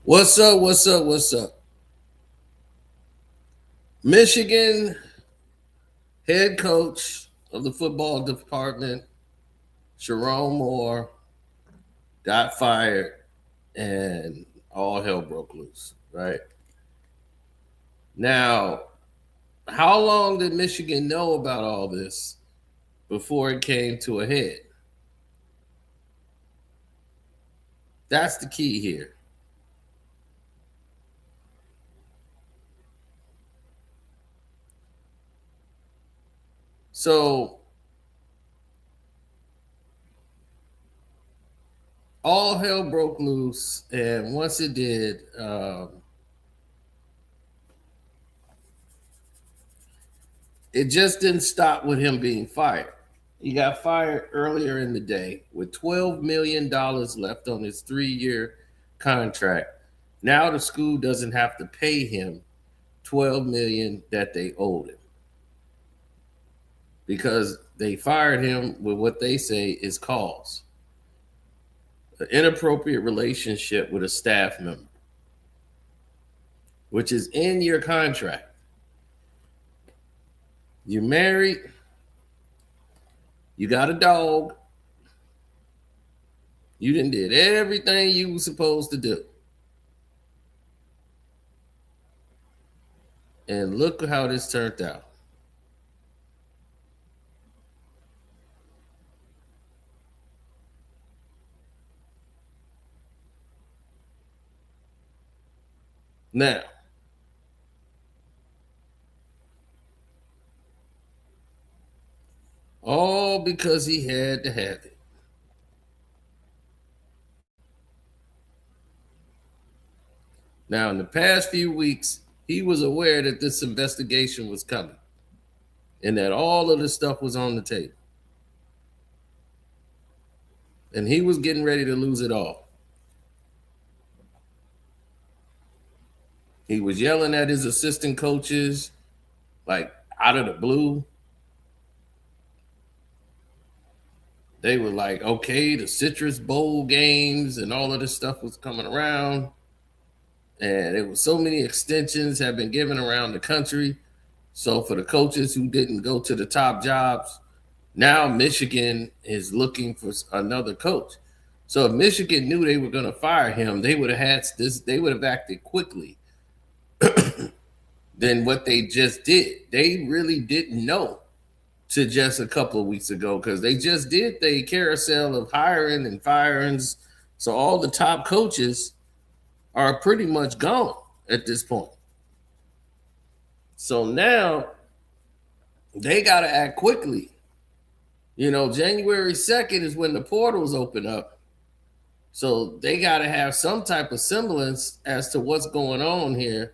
What's up? What's up? What's up? Michigan head coach of the football department, Sherrone Moore, got fired and all hell broke loose, right? Now, how long did Michigan know about all this before it came to a head? That's the key here. So, all hell broke loose, and once it did, it just didn't stop with him being fired. He got fired earlier in the day with $12 million left on his 3 year contract. Now the school doesn't have to pay him $12 million that they owed him because they fired him with what they say is cause an inappropriate relationship with a staff member, which is in your contract. You're married, you got a dog, you done did everything you were supposed to do. And look how this turned out. Now, all because he had to have it. Now, in the past few weeks, he was aware that this investigation was coming and that all of this stuff was on the table. And he was getting ready to lose it all. He was yelling at his assistant coaches, like out of the blue. They were like, okay, the Citrus Bowl games and all of this stuff was coming around. And it was so many extensions have been given around the country. So for the coaches who didn't go to the top jobs, now Michigan is looking for another coach. So if Michigan knew they were going to fire him, they would have had this. They would have acted quickly than what they just did. They really didn't know to just a couple of weeks ago because they just did the carousel of hiring and firings. So all the top coaches are pretty much gone at this point. So now they got to act quickly. You know, January 2nd is when the portals open up. So they got to have some type of semblance as to what's going on here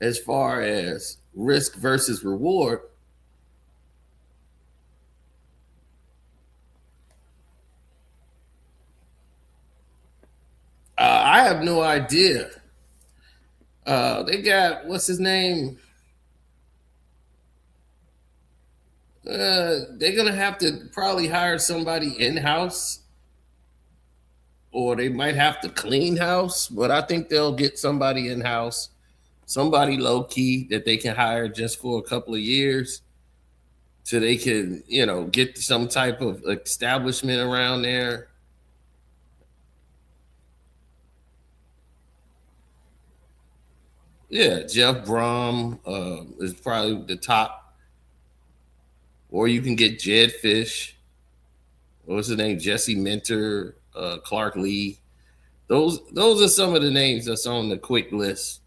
as far as risk versus reward. I have no idea. They got, what's his name? They're going to have to probably hire somebody in-house, or they might have to clean house, but I think they'll get somebody in-house, somebody low-key that they can hire just for a couple of years so they can, get some type of establishment around there. Yeah, Jeff Brom is probably the top, or you can get Jed Fish. What's his name? Jesse Minter, Clark Lee. Those are some of the names that's on the quick list.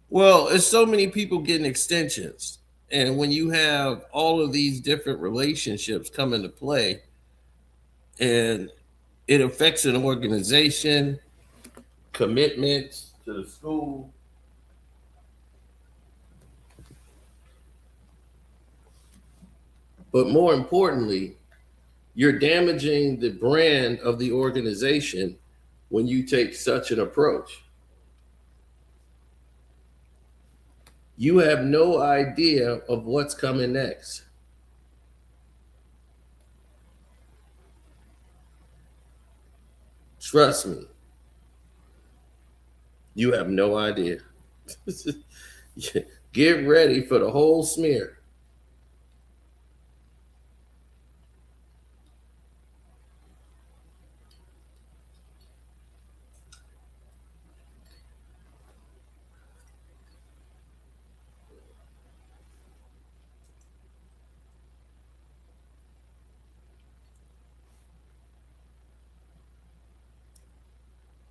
Well, it's so many people getting extensions. And when you have all of these different relationships come into play, and it affects an organization, commitments to the school. But more importantly, you're damaging the brand of the organization when you take such an approach. You have no idea of what's coming next. Trust me, you have no idea. Get ready for the whole smear.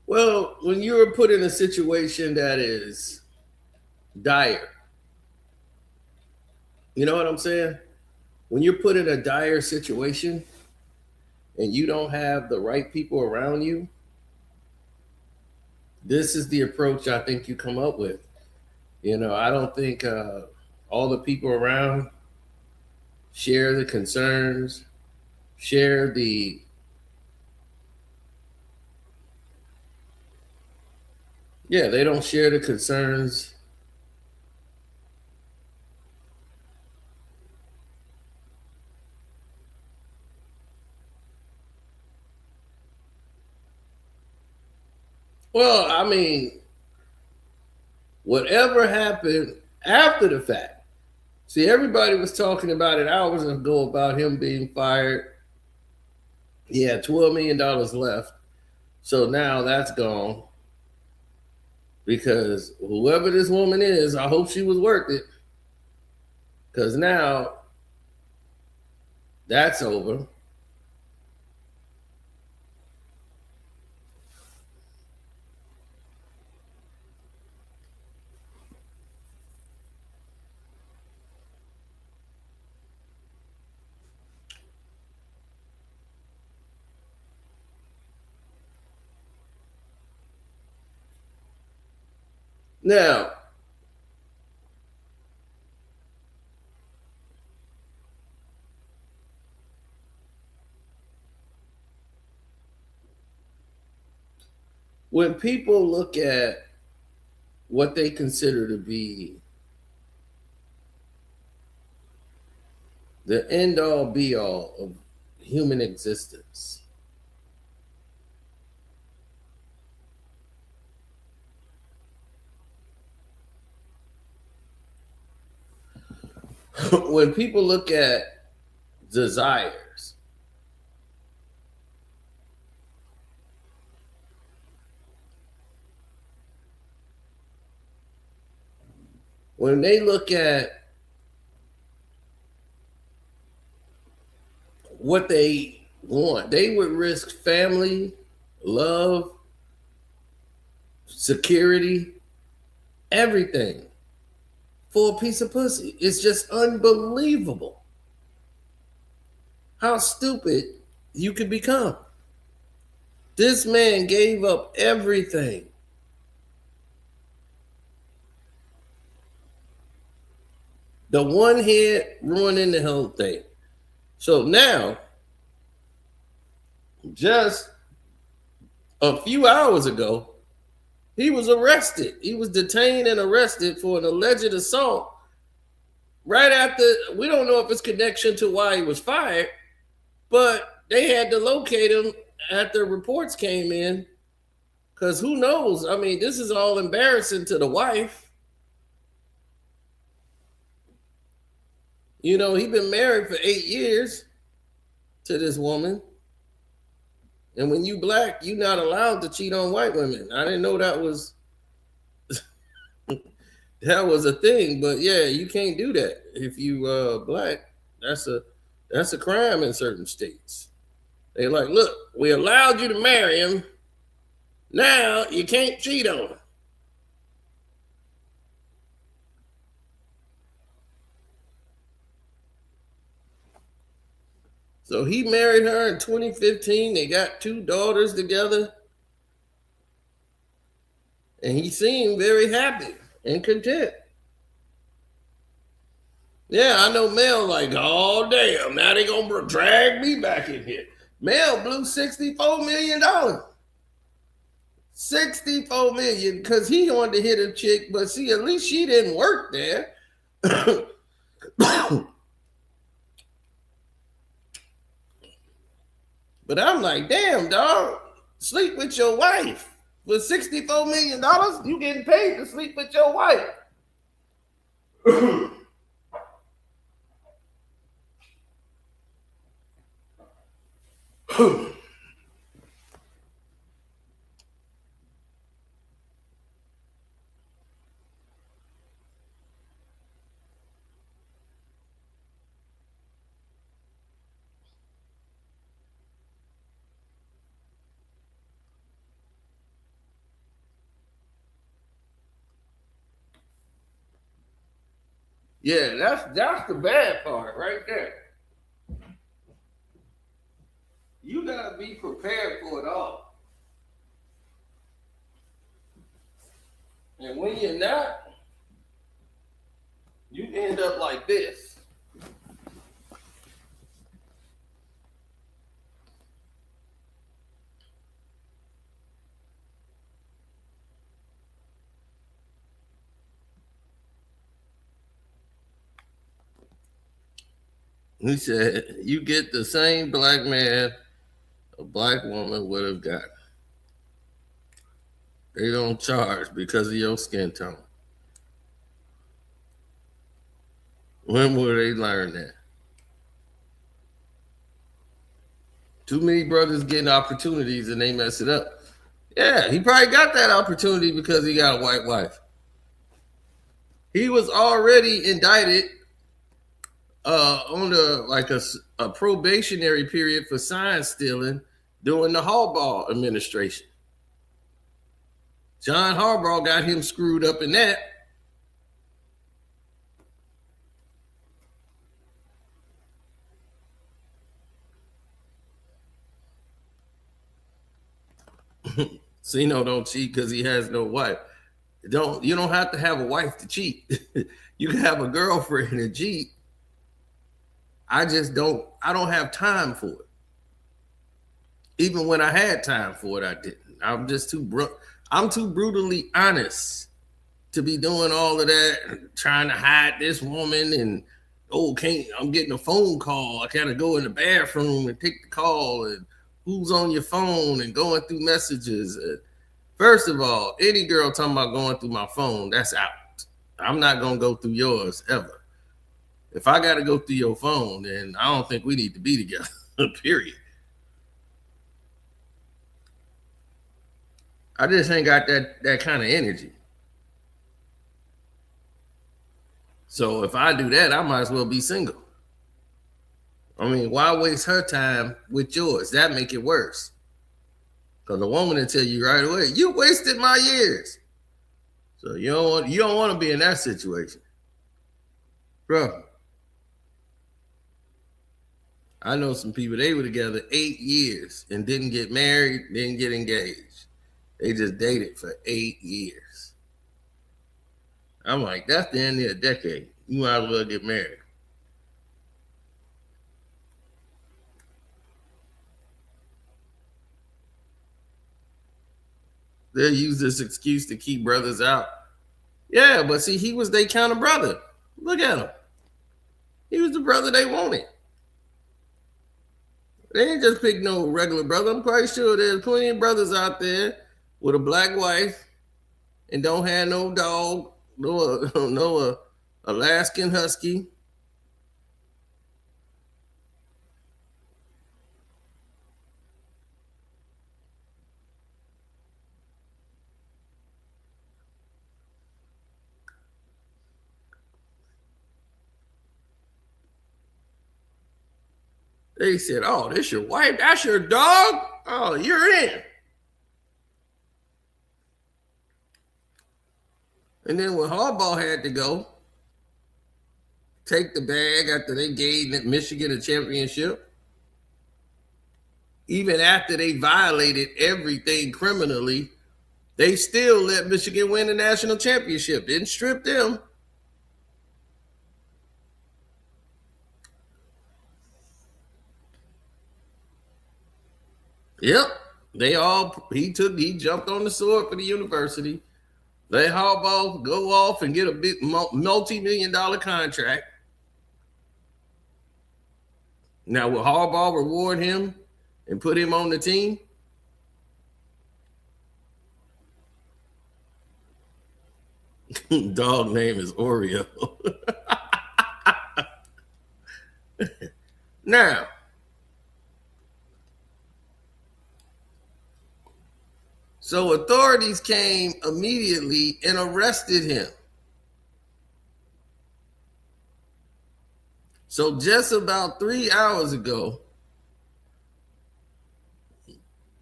Well, when you're put in a situation that is dire, you know what I'm saying? When you're put in a dire situation and you don't have the right people around you, this is the approach I think you come up with. I don't think all the people around share the concerns, share the yeah, they don't share the concerns. Well, I mean, whatever happened after the fact. See, everybody was talking about it hours ago about him being fired. He had $12 million left. So now that's gone because whoever this woman is, I hope she was worth it. Because now that's over. Now, when people look at what they consider to be the end all be all of human existence, when people look at desires, when they look at what they want, they would risk family, love, security, everything for a piece of pussy. It's just unbelievable how stupid you could become. This man gave up everything. The one head ruining the whole thing. So now, just a few hours ago, he was arrested. He was detained and arrested for an alleged assault. Right after, we don't know if it's connection to why he was fired, but they had to locate him after reports came in. Because who knows? I mean, this is all embarrassing to the wife. He'd been married for 8 years to this woman. And when you black, you're not allowed to cheat on white women. I didn't know that was a thing, but yeah, you can't do that if you black. That's a crime in certain states. They're like, look, we allowed you to marry him. Now you can't cheat on him. So he married her in 2015. They got 2 daughters together. And he seemed very happy and content. Yeah, I know Mel like, oh, damn, now they going to drag me back in here. Mel blew $64 million. $64 million because he wanted to hit a chick, but see, at least she didn't work there. But I'm like, damn, dog, sleep with your wife. For $64 million, you getting paid to sleep with your wife. Yeah, that's the bad part right there. You gotta be prepared for it all. And when you're not, you end up like this. He said, you get the same black man a black woman would have got. They don't charge because of your skin tone. When will they learn that? Too many brothers getting opportunities and they mess it up. Yeah, he probably got that opportunity because he got a white wife. He was already indicted on a probationary period for sign stealing during the Harbaugh administration. John Harbaugh got him screwed up in that. Sino don't cheat because he has no wife. You don't have to have a wife to cheat. You can have a girlfriend and cheat. I don't have time for it. Even when I had time for it, I didn't. I'm too brutally honest to be doing all of that, trying to hide this woman and I'm getting a phone call. I gotta go in the bathroom and take the call and who's on your phone and going through messages. First of all, any girl talking about going through my phone, that's out. I'm not gonna go through yours ever. If I gotta go through your phone, then I don't think we need to be together. Period. I just ain't got that kind of energy. So if I do that, I might as well be single. I mean, why waste her time with yours? That make it worse. Because the woman will tell you right away, you wasted my years. So you don't want to be in that situation. Bro, I know some people, they were together 8 years and didn't get married, didn't get engaged. They just dated for 8 years. I'm like, that's the end of a decade. You might as well get married. They'll use this excuse to keep brothers out. Yeah, but see, he was their kind of brother. Look at him. He was the brother they wanted. They didn't just pick no regular brother. I'm quite sure there's plenty of brothers out there with a black wife and don't have no dog, no Alaskan Husky. They said, oh, this your wife? That's your dog? Oh, you're in. And then when Harbaugh had to go take the bag after they gave Michigan a championship, even after they violated everything criminally, they still let Michigan win the national championship. Didn't strip them. Yep. He jumped on the sword for the university. Let Harbaugh go off and get a big multi-million-dollar contract. Now, will Harbaugh reward him and put him on the team? Dog name is Oreo. Now, so authorities came immediately and arrested him. So just about 3 hours ago,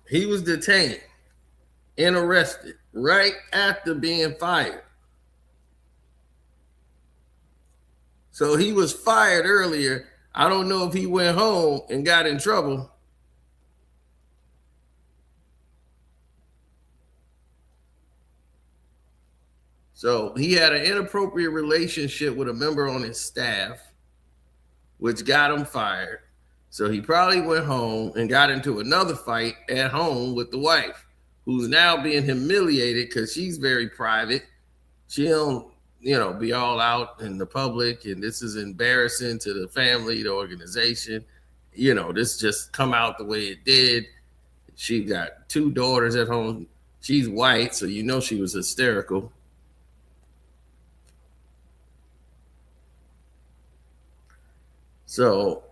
he was detained and arrested right after being fired. So he was fired earlier. I don't know if he went home and got in trouble. So he had an inappropriate relationship with a member on his staff, which got him fired. So he probably went home and got into another fight at home with the wife, who's now being humiliated because she's very private. She don't, be all out in the public, and this is embarrassing to the family, the organization. This just come out the way it did. She got 2 daughters at home. She's white, so she was hysterical. So,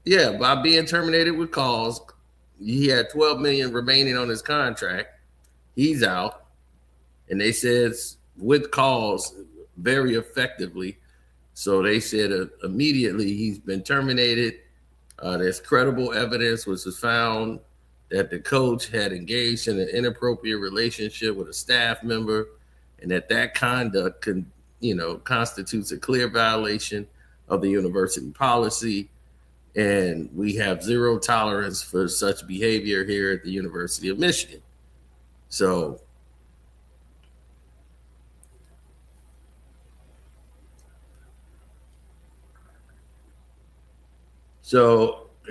yeah, by being terminated with cause, he had $12 million remaining on his contract. He's out, and they said with cause very effectively. So they said immediately he's been terminated. There's credible evidence which was found that the coach had engaged in an inappropriate relationship with a staff member, and that conduct constitutes a clear violation of the university policy. And we have zero tolerance for such behavior here at the University of Michigan. So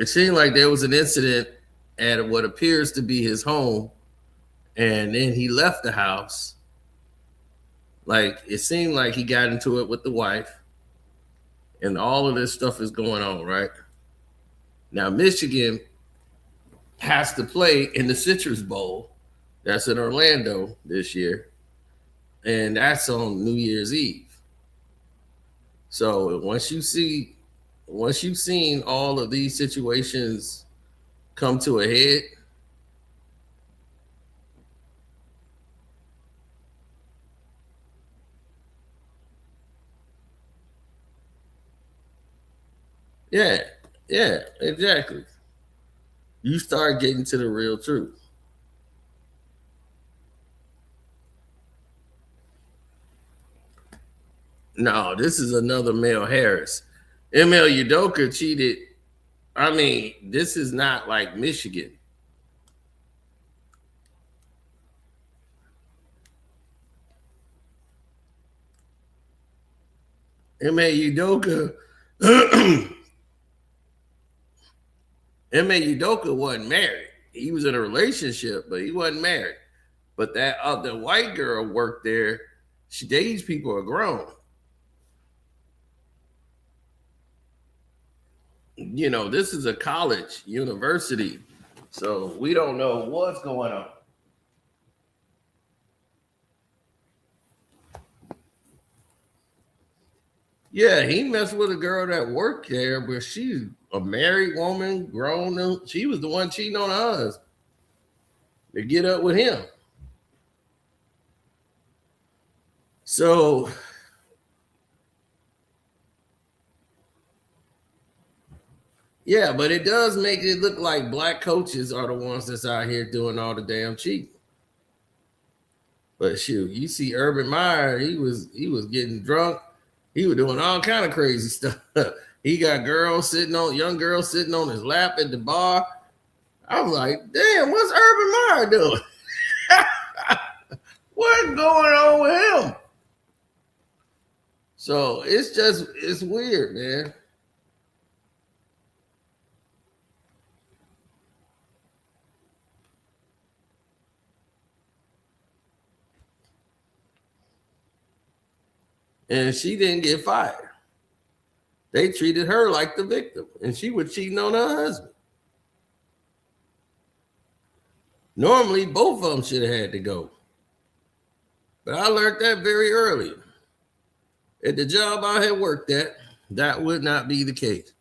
it seemed like there was an incident at what appears to be his home, and then he left the house. Like, it seemed like he got into it with the wife, and all of this stuff is going on, right? Now, Michigan has to play in the Citrus Bowl. That's in Orlando this year, and that's on New Year's Eve. So once you've seen all of these situations come to a head, yeah, exactly. You start getting to the real truth. No, this is another Mel Harris. ML Udoka cheated. I mean, this is not like Michigan. M.A. Udoka wasn't married. He was in a relationship, but he wasn't married. But that other white girl worked there. These people are grown. This is a college, university. So we don't know what's going on. Yeah, he messed with a girl that worked there, but she's a married woman, grown. She was the one cheating on her husband to get up with him. So yeah, but it does make it look like black coaches are the ones that's out here doing all the damn cheating. But shoot, you see Urban Meyer, he was getting drunk. He was doing all kind of crazy stuff. He got young girls sitting on his lap at the bar. I was like, damn, what's Urban Meyer doing? What's going on with him? So it's weird, man. and she didn't get fired. They treated her like the victim, and she was cheating on her husband. Normally, both of them should have had to go. But I learned that very early. At the job I had worked at, that would not be the case.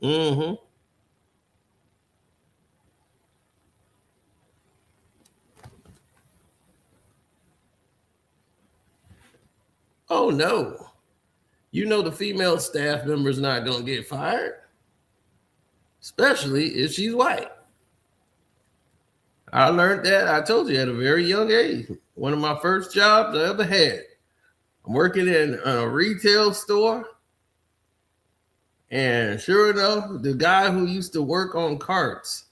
Mm-hmm. Oh, no. You know the female staff member's not going to get fired, especially if she's white. I learned that, I told you, at a very young age. One of my first jobs I ever had. I'm working in a retail store. And sure enough, the guy who used to work on carts,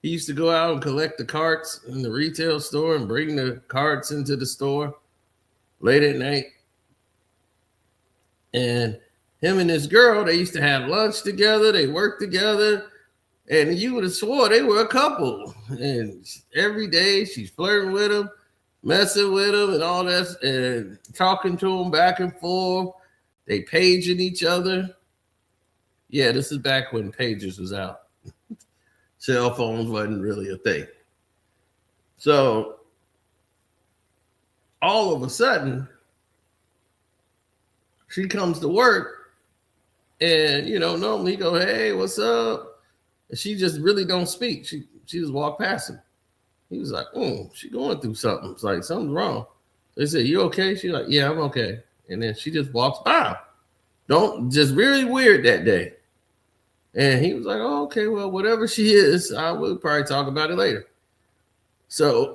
he used to go out and collect the carts in the retail store and bring the carts into the store late at night. And him and this girl, they used to have lunch together. They worked together. And you would have swore they were a couple. And every day she's flirting with him, messing with him and all that, and talking to him back and forth. They paging each other. Yeah, this is back when pagers was out. Cell phones wasn't really a thing. So all of a sudden, she comes to work and, normally go, hey, what's up? And she just really don't speak. She just walked past him. He was like, she going through something. It's like, something's wrong. They said, you okay? She's like, yeah, I'm okay. And then she just walks by. Just really weird that day. And he was like, oh, okay, well, whatever she is, I will probably talk about it later. So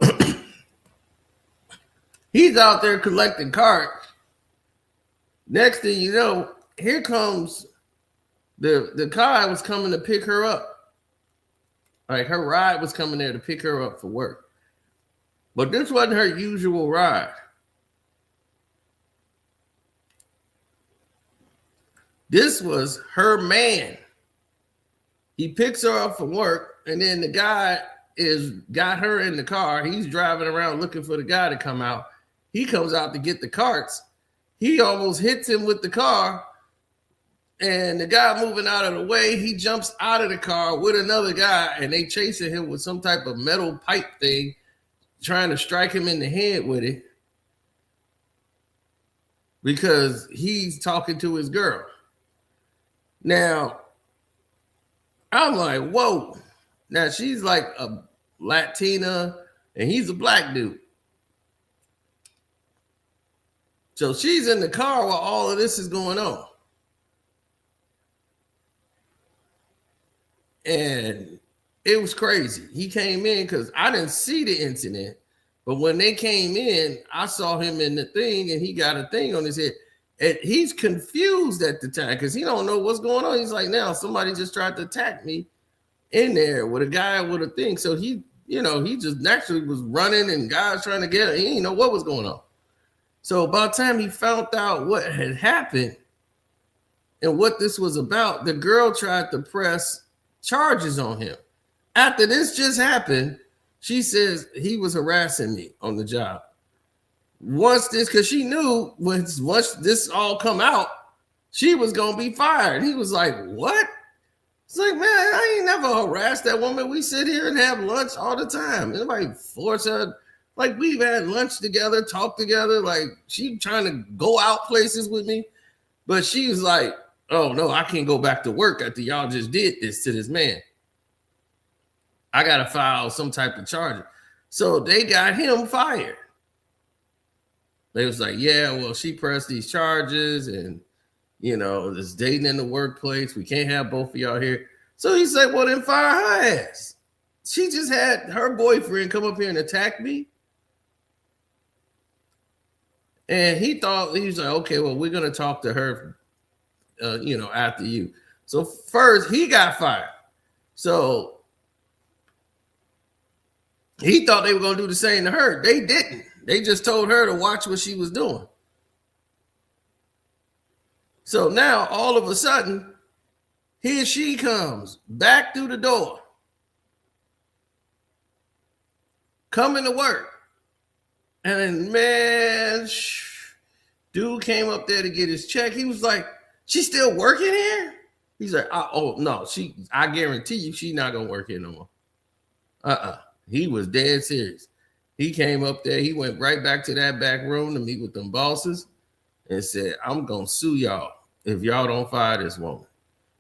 he's out there collecting carts. Next thing you know, here comes the car was coming to pick her up. Like her ride was coming there to pick her up for work. But this wasn't her usual ride. This was her man. He picks her up from work, and then the guy got her in the car. He's driving around looking for the guy to come out. He comes out to get the carts. He almost hits him with the car, and the guy moving out of the way, he jumps out of the car with another guy, and they chasing him with some type of metal pipe thing, trying to strike him in the head with it because he's talking to his girl. Now, I'm like, whoa. Now, she's like a Latina, and he's a black dude. So she's in the car while all of this is going on. And it was crazy. He came in because I didn't see the incident. But when they came in, I saw him in the thing, and he got a thing on his head. And he's confused at the time because he don't know what's going on. He's like, now somebody just tried to attack me in there with a guy with a thing. So he just naturally was running, and guys trying to get him. He didn't know what was going on. So by the time he found out what had happened and what this was about, the girl tried to press charges on him. After this just happened, she says he was harassing me on the job. Because she knew once this all come out, she was going to be fired. He was like, what? It's like, man, I ain't never harassed that woman. We sit here and have lunch all the time. Nobody force her. Like, we've had lunch together, talk together. Like, she trying to go out places with me. But she was like, oh, no, I can't go back to work after y'all just did this to this man. I got to file some type of charge. So they got him fired. They was like, yeah, well, she pressed these charges and, this dating in the workplace. We can't have both of y'all here. So he said, well, then fire her ass. She just had her boyfriend come up here and attack me. And he was like, okay, well, we're going to talk to her, after you. So first he got fired. So he thought they were going to do the same to her. They didn't. They just told her to watch what she was doing. So now all of a sudden, here she comes back through the door, coming to work. And then, man, dude came up there to get his check. He was like, she's still working here? He's like, oh no, I guarantee you she's not gonna work here no more. He was dead serious. He came up there, he went right back to that back room to meet with them bosses and said, I'm gonna sue y'all if y'all don't fire this woman.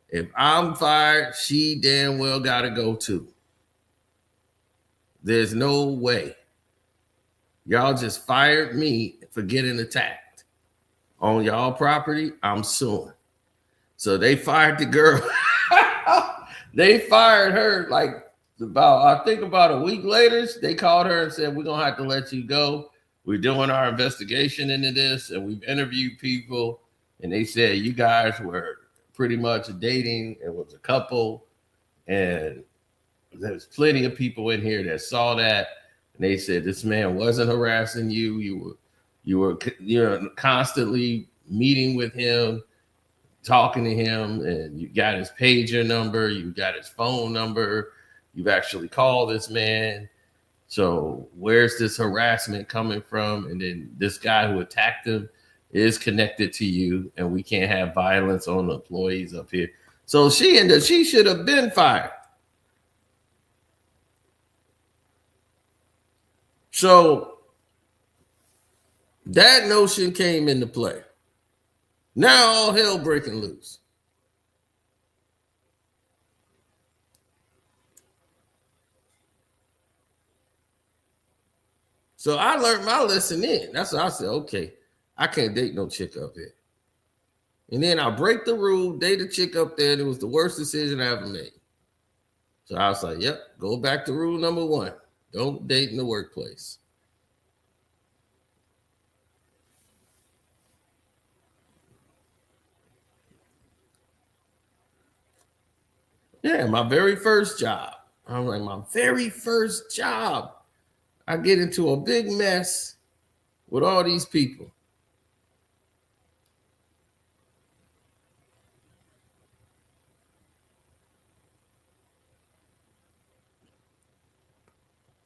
If I'm fired, she damn well gotta go too. There's no way. Y'all just fired me for getting attacked on y'all property. I'm suing. So they fired the girl. They fired her like about a week later. They called her and said, we're going to have to let you go. We're doing our investigation into this, and we've interviewed people. And they said you guys were pretty much dating. It was a couple. And there's plenty of people in here that saw that. And they said this man wasn't harassing you. You were constantly meeting with him, talking to him, and you got his pager number, you got his phone number, you've actually called this man. So where's this harassment coming from? And then this guy who attacked him is connected to you, and we can't have violence on the employees up here. So she should have been fired. So that notion came into play. Now all hell breaking loose. So I learned my lesson then. That's what I said, okay, I can't date no chick up here. And then I break the rule, date a chick up there, and it was the worst decision I ever made. So I was like, yep, go back to rule number 1. Don't date in the workplace. Yeah, my very first job. I'm like, my very first job. I get into a big mess with all these people.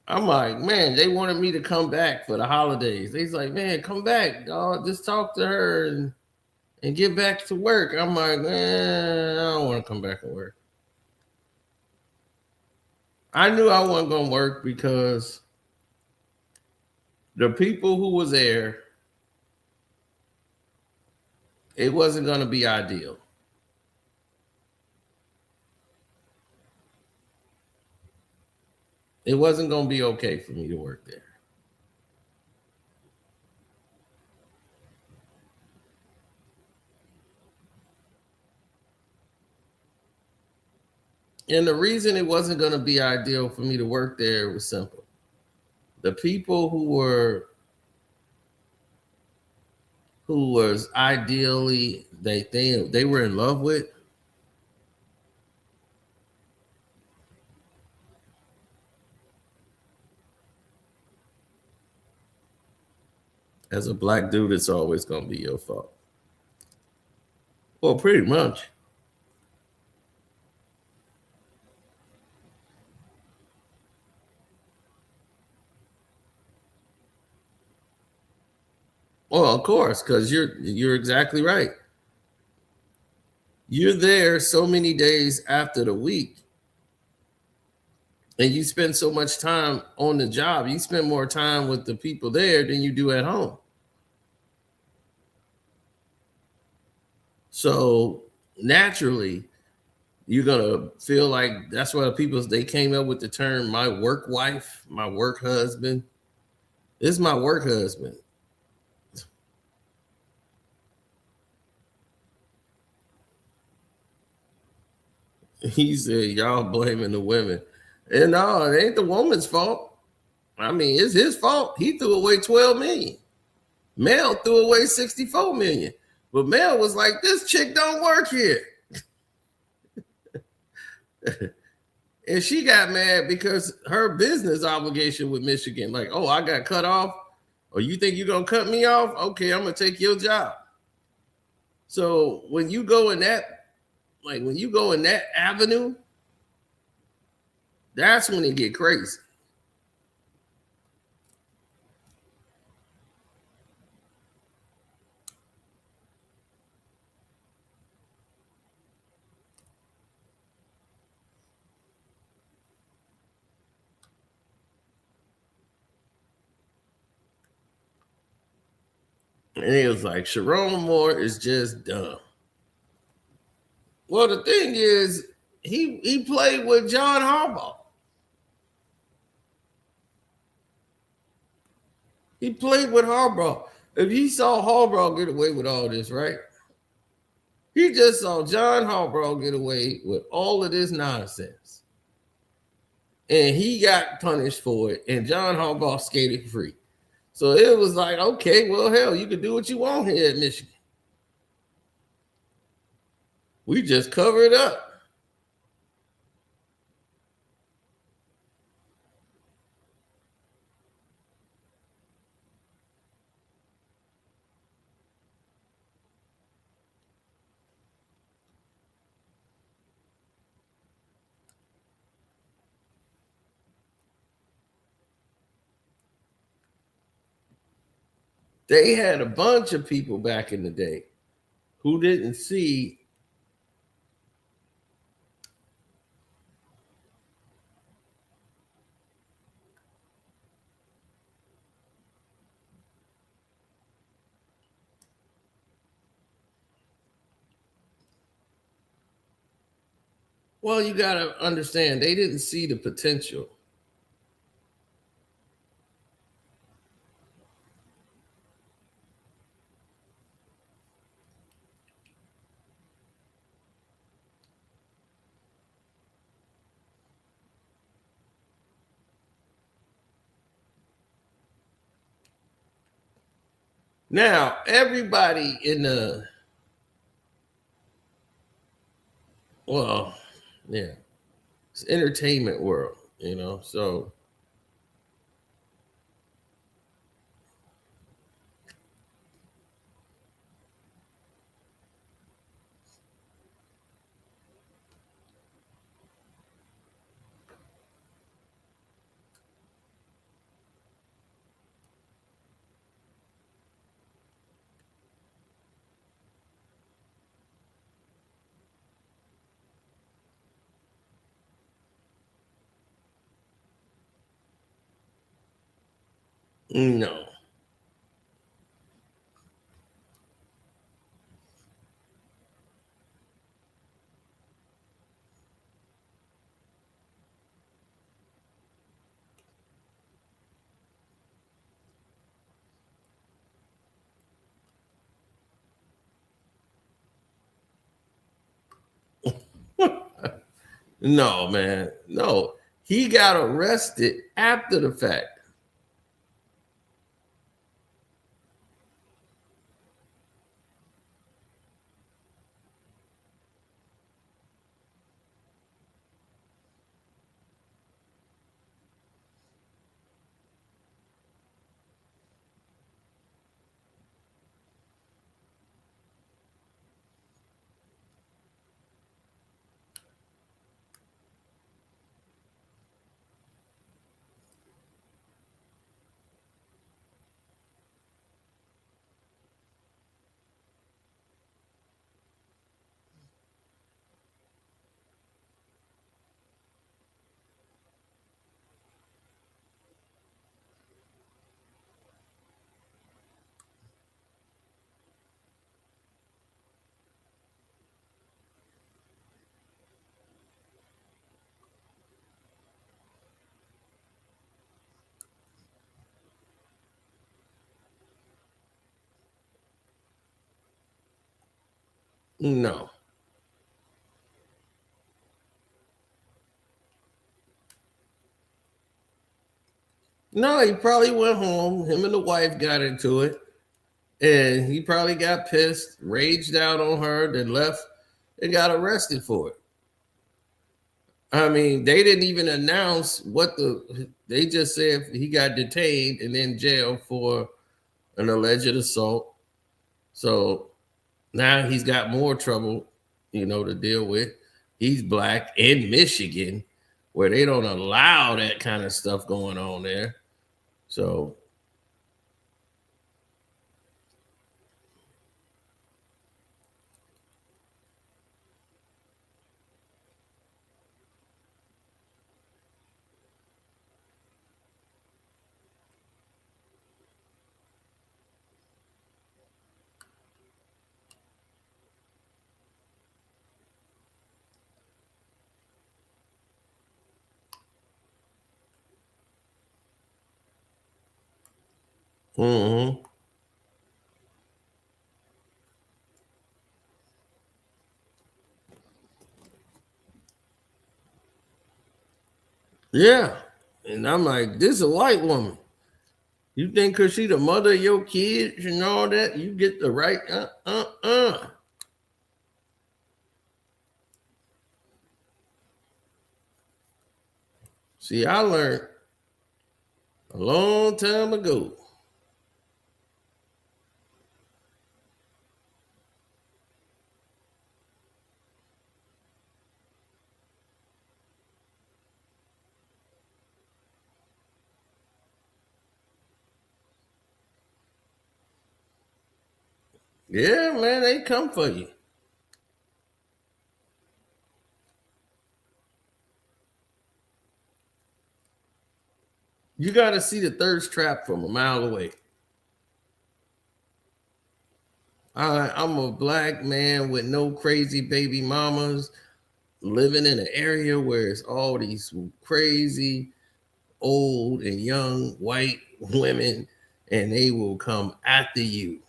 I'm like, man, they wanted me to come back for the holidays. They's like, man, come back, dog. Just talk to her and get back to work. I'm like, man, I don't want to come back and work. I knew I wasn't going to work because the people who was there, it wasn't going to be ideal. It wasn't going to be okay for me to work there. And the reason it wasn't going to be ideal for me to work there was simple. The people who was ideally they were in love with, as a black dude, it's always going to be your fault. Well, pretty much. Well, of course, because you're exactly right. You're there so many days after the week, and you spend so much time on the job. You spend more time with the people there than you do at home. So naturally, you're gonna feel like that's why they came up with the term "my work wife," my work husband. This is my work husband. He said, y'all blaming the women. And no, it ain't the woman's fault. I mean, it's his fault. He threw away 12 million. Mel threw away 64 million. But Mel was like, this chick don't work here. And she got mad because her business obligation with Michigan, like, oh, I got cut off. Or you think you're gonna cut me off? Okay, I'm gonna take your job. So when you go in that, like when you go in that avenue, that's when it get crazy. And it was like Sherrone Moore is just dumb. Well, the thing is, he played with John Harbaugh. He played with Harbaugh. If he saw Harbaugh get away with all this, right? He just saw John Harbaugh get away with all of this nonsense. And he got punished for it. And John Harbaugh skated free. So it was like, okay, well, hell, you can do what you want here at Michigan. We just cover it up. They had a bunch of people back in the day who didn't see. Well, you got to understand, they didn't see the potential. Now, everybody in the, well, yeah, it's entertainment world, so no. No, man. No. He got arrested after the fact. No. No, he probably went home. Him and the wife got into it. And he probably got pissed, raged out on her, then left and got arrested for it. I mean, they didn't even announce they just said he got detained and in jail for an alleged assault. So now he's got more trouble, to deal with. He's black in Michigan, where they don't allow that kind of stuff going on there. So mm-hmm. Yeah. And I'm like, this is a white woman. You think because she the mother of your kids and all that, you get the right See, I learned a long time ago. Yeah, man, they come for you. You got to see the thirst trap from a mile away. I'm a black man with no crazy baby mamas living in an area where it's all these crazy old and young white women, and they will come after you.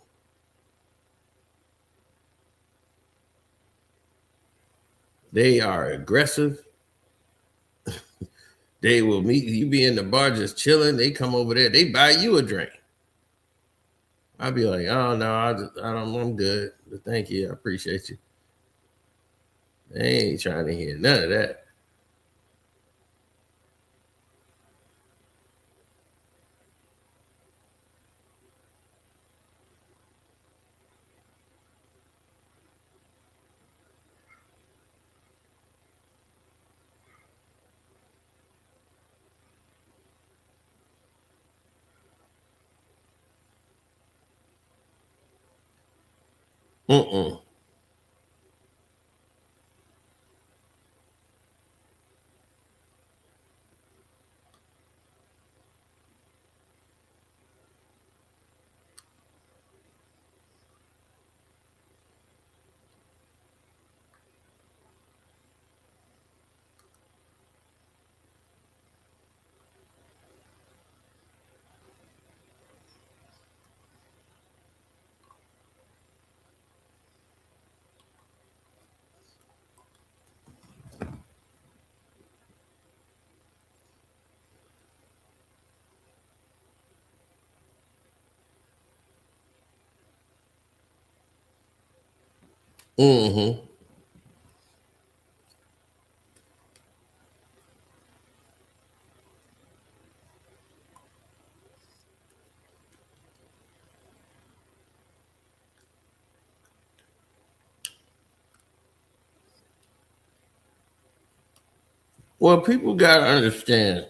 They are aggressive. They will meet you, be in the bar just chilling. They come over there, they buy you a drink. I'd be like, oh no, I'm good. But thank you. I appreciate you. They ain't trying to hear none of that. Mm-mm. Mm-hmm. Well, people gotta understand,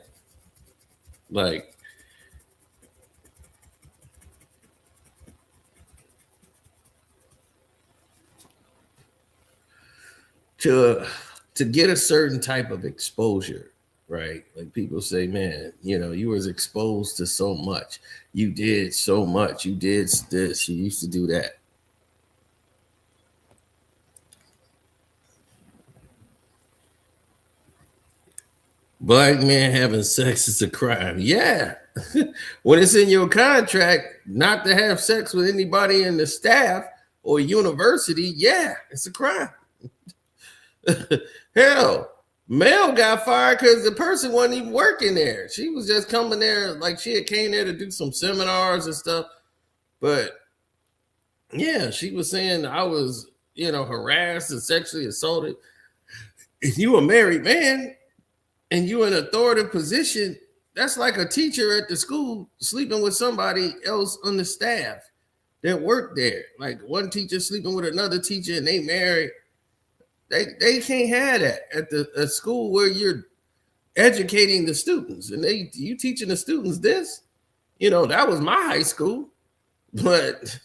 like, to to get a certain type of exposure, right? Like people say, man, you was exposed to so much. You did so much. You did this. You used to do that. Black man having sex is a crime. Yeah. When it's in your contract not to have sex with anybody in the staff or university, yeah, it's a crime. Hell, Mel got fired because the person wasn't even working there. She was just coming there, like she had came there to do some seminars and stuff. But yeah, she was saying I was, harassed and sexually assaulted. If you a married man and you in an authoritative position, That's like a teacher at the school sleeping with somebody else on the staff that worked there. Like one teacher sleeping with another teacher and they married. They can't have that at the school where you're educating the students and you teaching the students this. That was my high school, but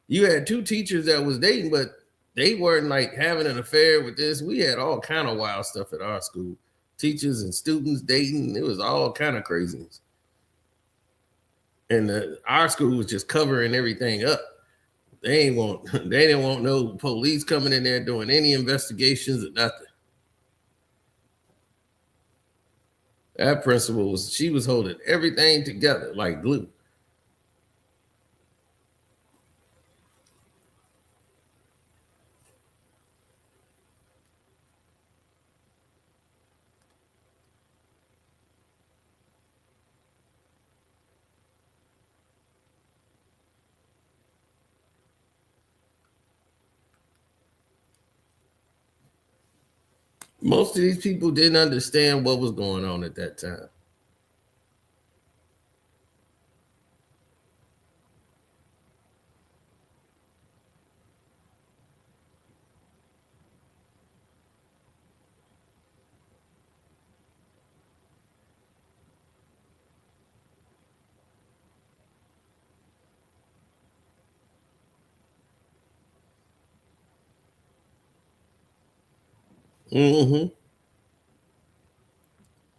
you had two teachers that was dating, but they weren't like having an affair with this. We had all kind of wild stuff at our school. Teachers and students dating. It was all kind of craziness. And our school was just covering everything up. They didn't want no police coming in there doing any investigations or nothing. That principal she was holding everything together like glue. Most of these people didn't understand what was going on at that time. Mm-hmm.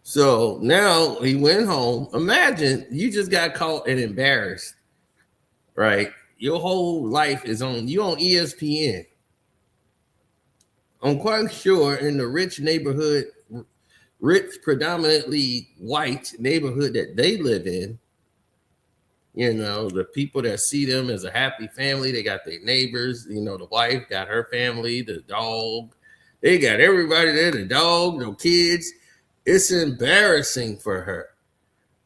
So now he went home. Imagine you just got caught and embarrassed, right? Your whole life is on ESPN. I'm quite sure in the rich neighborhood, rich, predominantly white neighborhood that they live in, the people that see them as a happy family, they got their neighbors, the wife got her family, the dog, they got everybody there, the dog, the kids. It's embarrassing for her.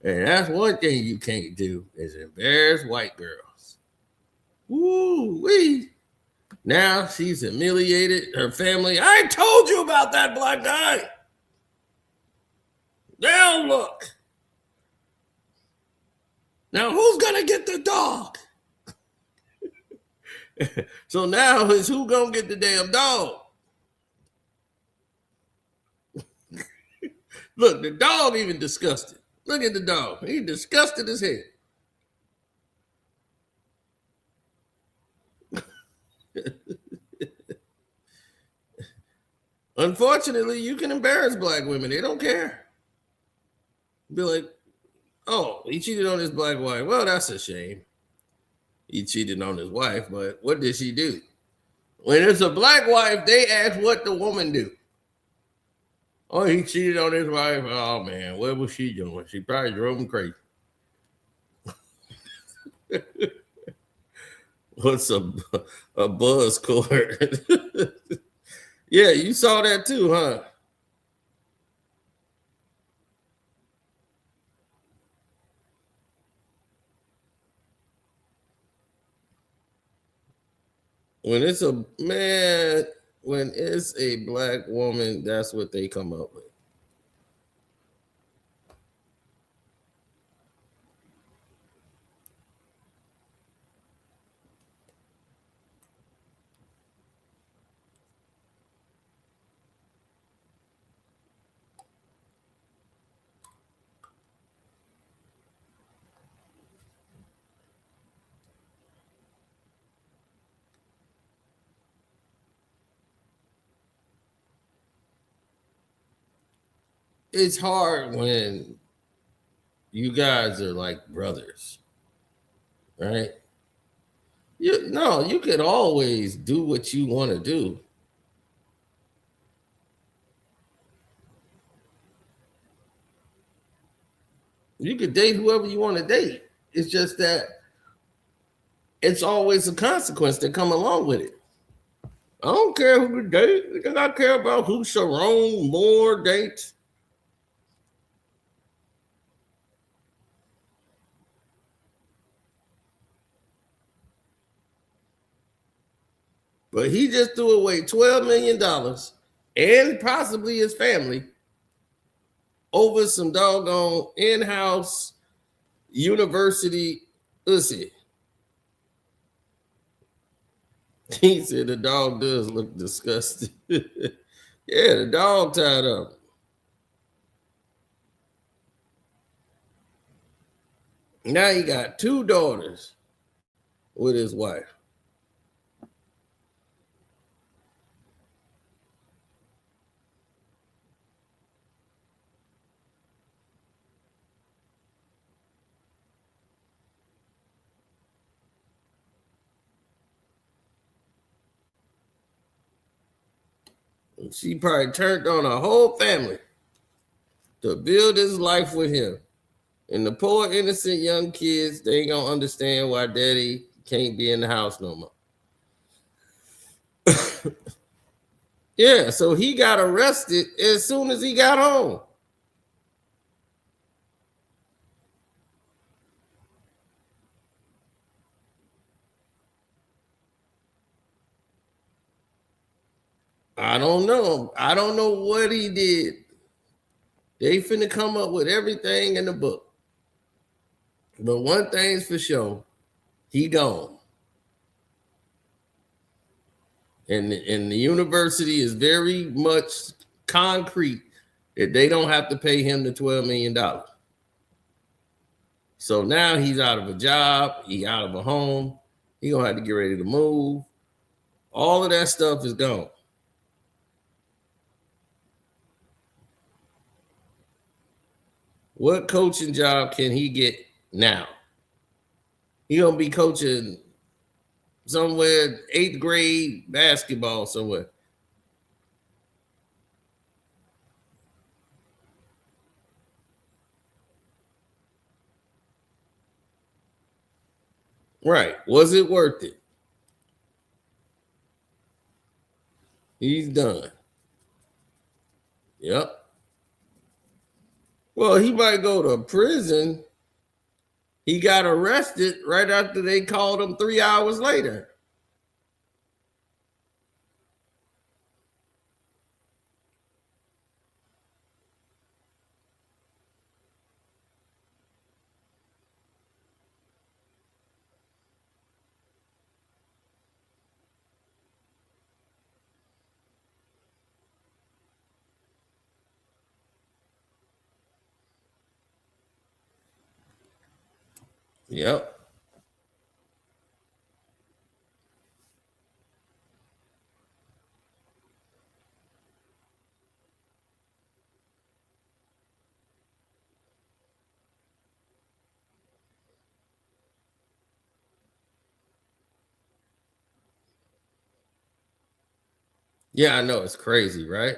And that's one thing you can't do is embarrass white girls. Woo-wee. Now she's humiliated her family. I told you about that black guy. Now look. Now who's gonna get the dog? So now it's who gonna get the damn dog? Look, the dog even disgusted. Look at the dog. He disgusted as hell. Unfortunately, you can embarrass black women. They don't care. Be like, oh, he cheated on his black wife. Well, that's a shame. He cheated on his wife, but what did she do? When it's a black wife, they ask what the woman do. Oh, he cheated on his wife. Oh man, what was she doing? She probably drove him crazy. What's a buzz cord? Yeah, you saw that too, huh? When it's a man, when it's a black woman, that's what they come up with. It's hard when you guys are like brothers, right? You could always do what you want to do. You could date whoever you want to date. It's just that it's always a consequence that come along with it. I don't care who you date. Because I care about who Sherrone Moore dates. But he just threw away $12 million and possibly his family over some doggone in-house university pussy. He said the dog does look disgusting. Yeah, the dog tied up. Now he got 2 daughters with his wife. And she probably turned on a whole family to build his life with him. And the poor, innocent young kids, they ain't gonna understand why daddy can't be in the house no more. Yeah, so he got arrested as soon as he got home. I don't know. I don't know what he did. They finna come up with everything in the book. But one thing's for sure, he gone. And the university is very much concrete that they don't have to pay him the $12 million. So now he's out of a job, he out of a home, he gonna have to get ready to move. All of that stuff is gone. What coaching job can he get now? He gonna be coaching somewhere 8th grade basketball somewhere. Right. Was it worth it? He's done. Yep. Well, he might go to prison. He got arrested right after they called him 3 hours later. Yep. Yeah, I know it's crazy, right?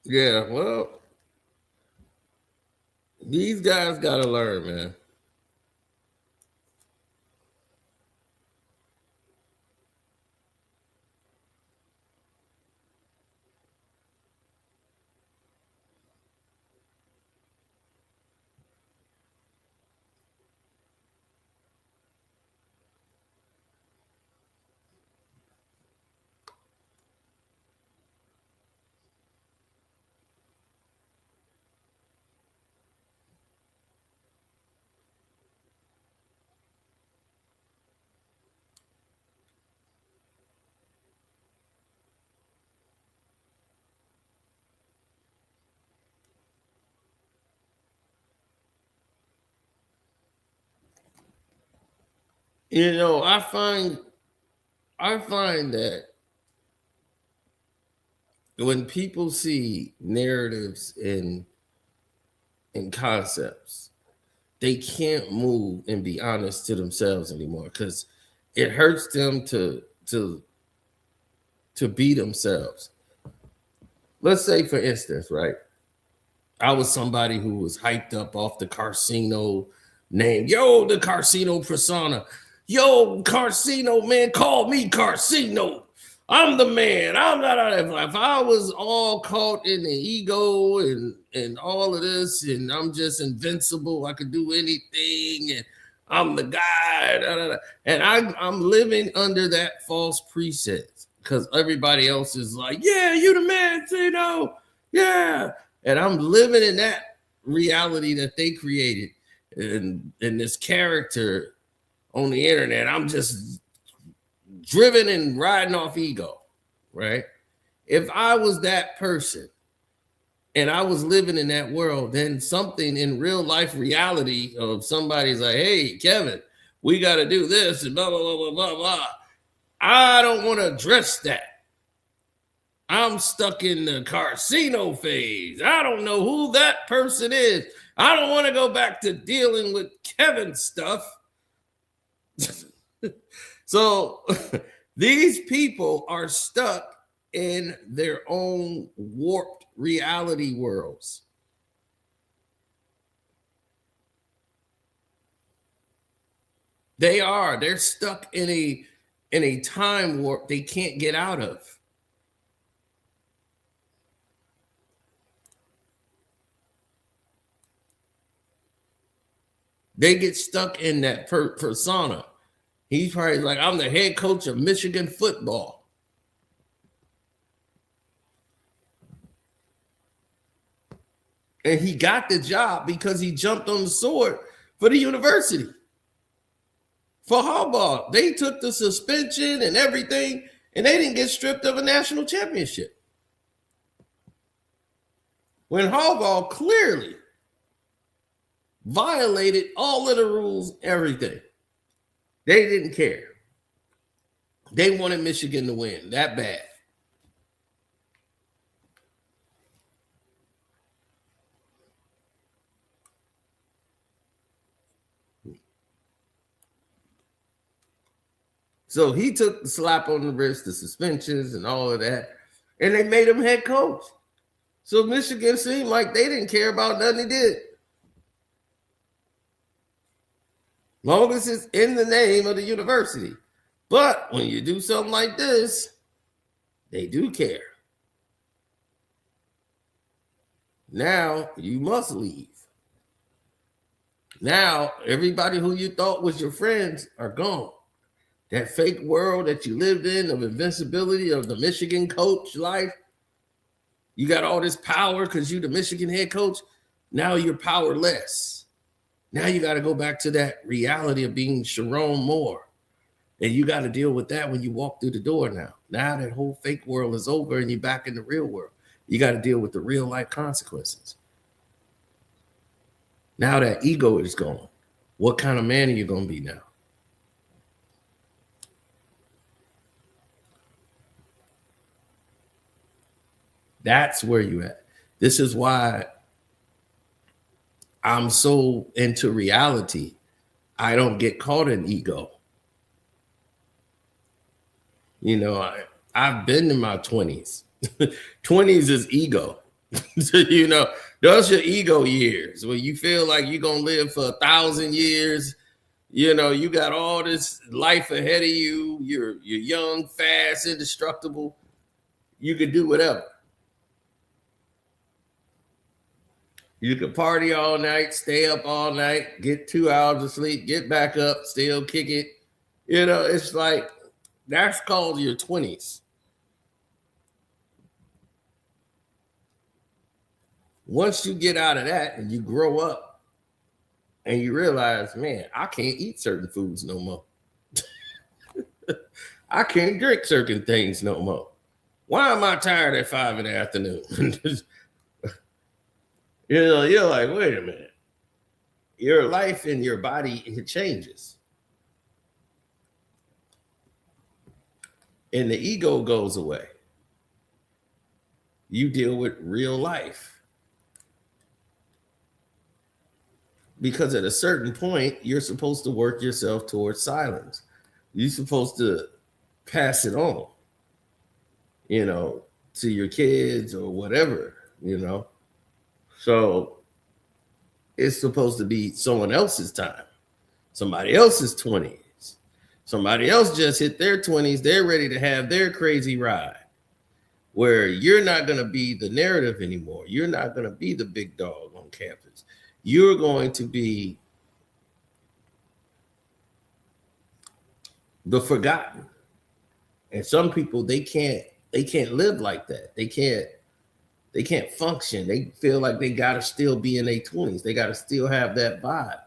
Yeah, well, these guys gotta learn, man. You know, I find that when people see narratives and concepts, they can't move and be honest to themselves anymore because it hurts them to be themselves. Let's say, for instance, right? I was somebody who was hyped up off the Carcino name. Yo, the Carcino persona. Yo, Carcino, man, call me Carcino. I'm the man. I'm not. If I was all caught in the ego and all of this, and I'm just invincible, I could do anything, and I'm the guy. Da, da, da. And I'm living under that false pretense because everybody else is like, yeah, you the man, Tino. Yeah. And I'm living in that reality that they created and this character on the internet. I'm just driven and riding off ego, right? If I was that person and I was living in that world, then something in real life reality of somebody's like, hey, Kevin, we got to do this and blah, blah, blah, blah, blah, blah. I don't want to address that. I'm stuck in the Carcino phase. I don't know who that person is. I don't want to go back to dealing with Kevin stuff. So these people are stuck in their own warped reality worlds. They're stuck in a time warp they can't get out of. They get stuck in that persona. He's probably like, I'm the head coach of Michigan football. And he got the job because he jumped on the sword for the university. For Harbaugh, they took the suspension and everything, and they didn't get stripped of a national championship. When Harbaugh clearly violated all of the rules, everything. They didn't care. They wanted Michigan to win that bad. So he took the slap on the wrist, the suspensions and all of that, and they made him head coach. So Michigan seemed like they didn't care about nothing he did. Long as it's in the name of the university. But when you do something like this, they do care. Now you must leave. Now everybody who you thought was your friends are gone. That fake world that you lived in of invincibility of the Michigan coach life. You got all this power because you're the Michigan head coach. Now you're powerless. Now you got to go back to that reality of being Sherrone Moore. And you got to deal with that when you walk through the door now. Now that whole fake world is over and you're back in the real world. You got to deal with the real life consequences. Now that ego is gone. What kind of man are you going to be now? That's where you at. This is why I'm so into reality. I don't get caught in ego. You know, I've been in my 20s. 20s is ego. You know, those your ego years where you feel like you're going to live for 1,000 years. You know, you got all this life ahead of you. You're young, fast, indestructible. You could do whatever. You could party all night, stay up all night, get 2 hours of sleep, get back up, still kick it. You know, it's like that's called your 20s. Once you get out of that and you grow up and you realize, man, I can't eat certain foods no more. I can't drink certain things no more. Why am I tired at 5 in the afternoon? You know, you're like, wait a minute. Your life and your body, it changes. And the ego goes away. You deal with real life. Because at a certain point, you're supposed to work yourself towards silence. You're supposed to pass it on, you know, to your kids or whatever, you know. So it's supposed to be someone else's time, somebody else's 20s. Somebody else just hit their 20s. They're ready to have their crazy ride where you're not going to be the narrative anymore. You're not going to be the big dog on campus. You're going to be the forgotten. And some people they can't live like that. They can't function. They feel like they gotta still be in their 20s. They gotta still have that vibe.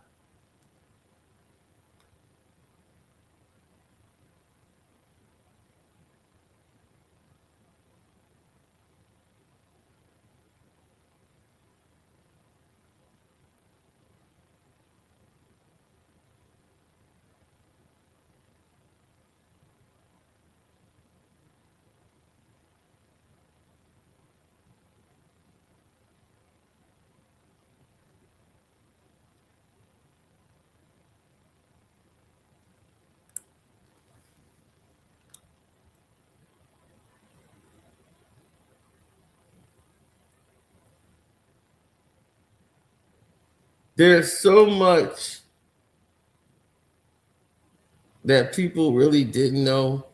There's so much that people really didn't know.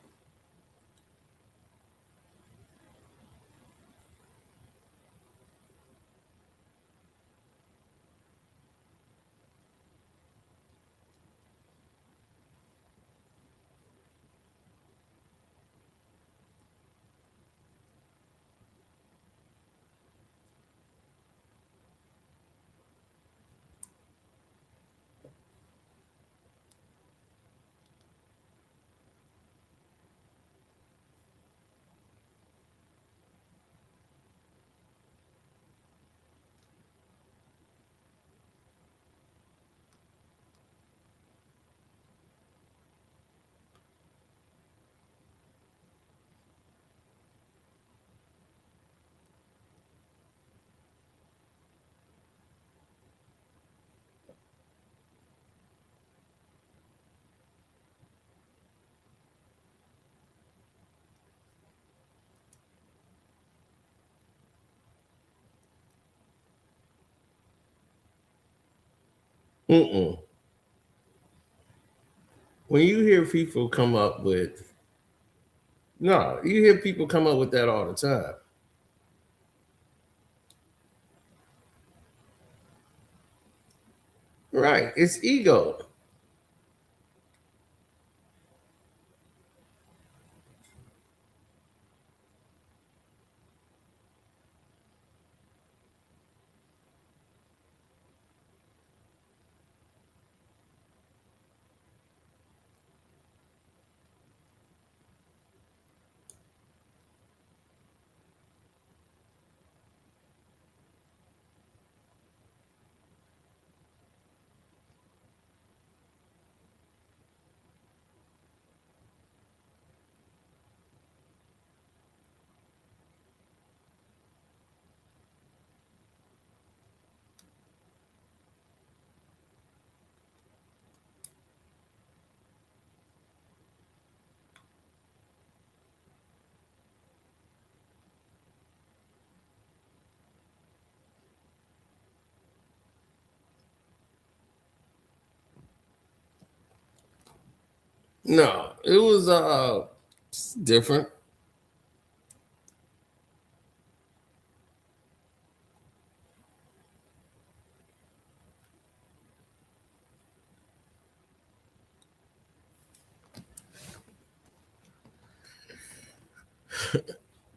Mm-mm. When you hear people come up with no, you hear people come up with that all the time. Right. It's ego. No, it was different.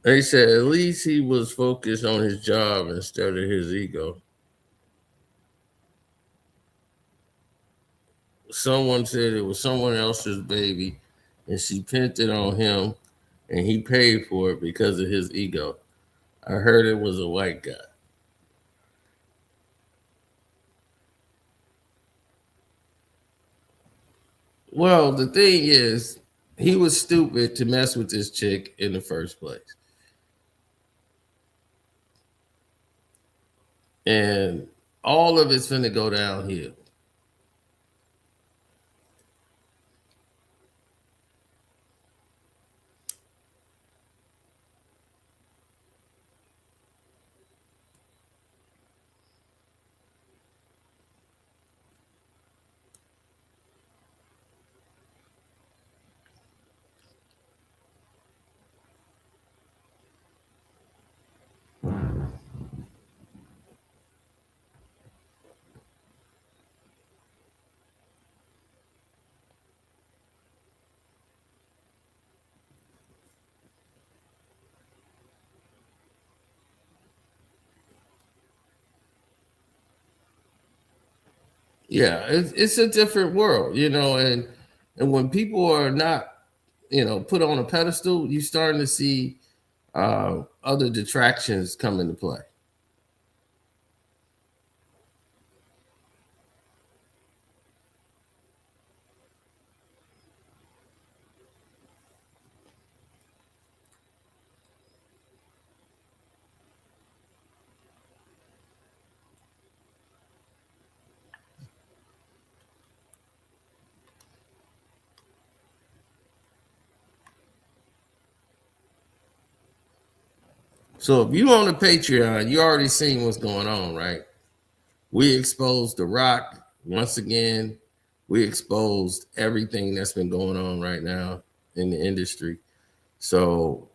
They said at least he was focused on his job instead of his ego. Someone said it was someone else's baby and she pinned it on him and he paid for it because of his ego. I heard it was a white guy. Well, the thing is, he was stupid to mess with this chick in the first place. And all of it's gonna go downhill. Yeah, it's a different world, and when people are not, put on a pedestal, you're starting to see other detractions come into play. So if you on the Patreon, you already seen what's going on, right? We exposed The Rock once again. We exposed everything that's been going on right now in the industry. So,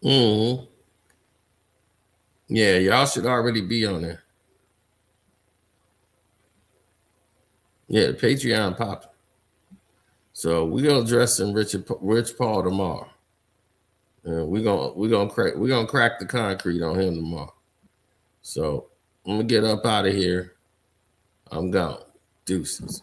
mhm. Yeah, y'all should already be on there. Yeah, Patreon popping. So we're gonna address some Rich Paul tomorrow. We're gonna crack the concrete on him tomorrow. So I'm gonna get up out of here. I'm gone. Deuces.